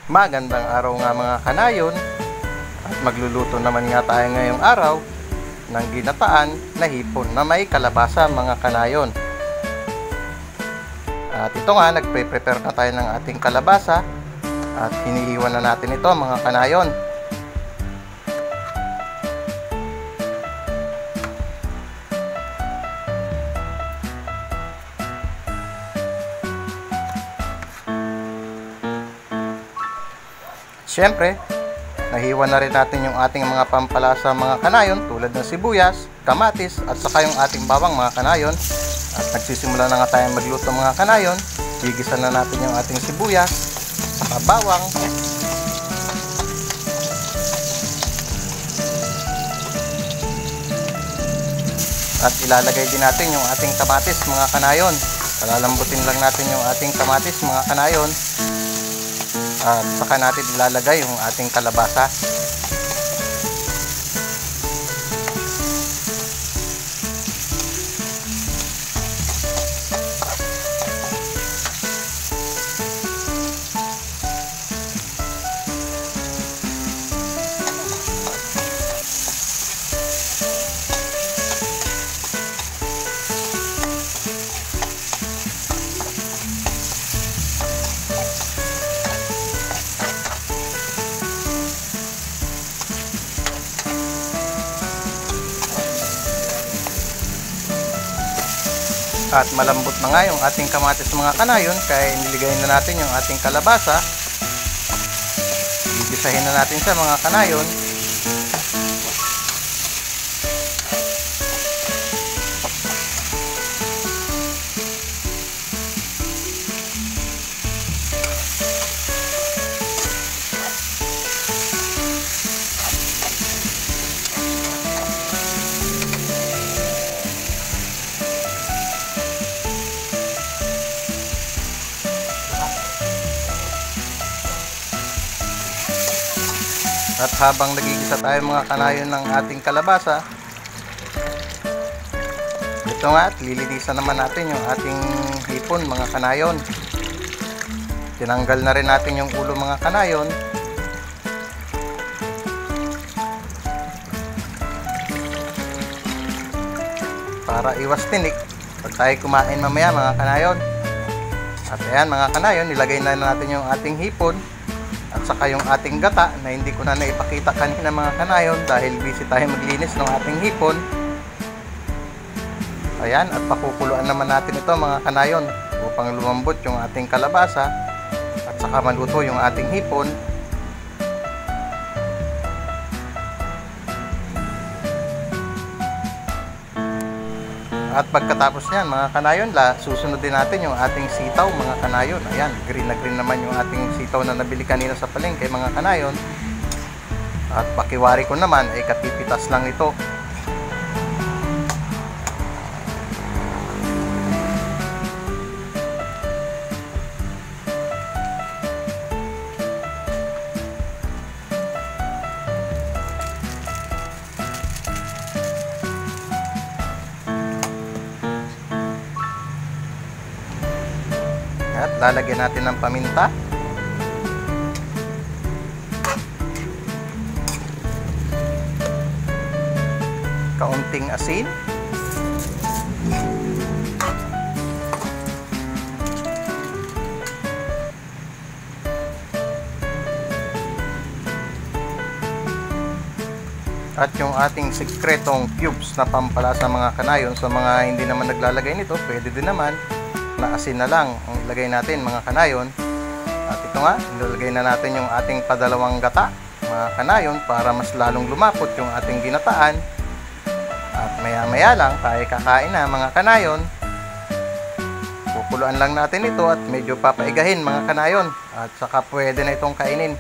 Magandang araw nga mga kanayon, at magluluto naman nga tayo ngayong araw ng ginataan na hipon na may kalabasa mga kanayon. At ito nga, nagpe-prepare na tayo ng ating kalabasa at hinihiwan na natin ito mga kanayon. Siyempre, nahiwa na rin natin yung ating mga pampalasa mga kanayon tulad ng sibuyas, kamatis at saka yung ating bawang mga kanayon. At nagsisimula na nga tayong magluto mga kanayon. Gigisa na natin yung ating sibuyas, saka bawang. At ilalagay din natin yung ating kamatis mga kanayon. Palalambutin lang natin yung ating kamatis mga kanayon. At saka natin ilalagay yung ating kalabasa. At malambot na nga yung ating kamatis mga kanayon, kaya iniligay na natin yung ating kalabasa. Gigisahin na natin siya mga kanayon. At habang nagigisa tayo mga kanayon ng ating kalabasa, ito nga, at lilinisan naman natin yung ating hipon mga kanayon. Tinanggal na rin natin yung ulo mga kanayon. Para iwas tinik pag tayo kumain mamaya mga kanayon. At ayan mga kanayon, nilagay na natin yung ating hipon at saka yung ating gata na hindi ko na naipakita kanina mga kanayon dahil busy tayo maglinis ng ating hipon. Ayan, at pakukuluan naman natin ito mga kanayon upang lumambot yung ating kalabasa at saka maluto yung ating hipon. At pagkatapos niyan mga kanayon, susunod din natin yung ating sitaw mga kanayon. Ayan, green na green naman yung ating sitaw na nabili kanina sa palengke mga kanayon. At pakiwari ko naman ay kapipitas lang ito. At lalagyan natin ng paminta. Kaunting asin. At yung ating sikretong cubes na pampalasa mga kanayon. Sa mga hindi naman naglalagay nito, pwede din naman na asin na lang ang ilagay natin mga kanayon. At ito nga, ilalagay na natin yung ating padalawang gata mga kanayon para mas lalong lumapot yung ating ginataan. At maya maya lang tayo kakain na mga kanayon. Kukuluan lang natin ito at medyo papaigahin mga kanayon at saka pwede na itong kainin.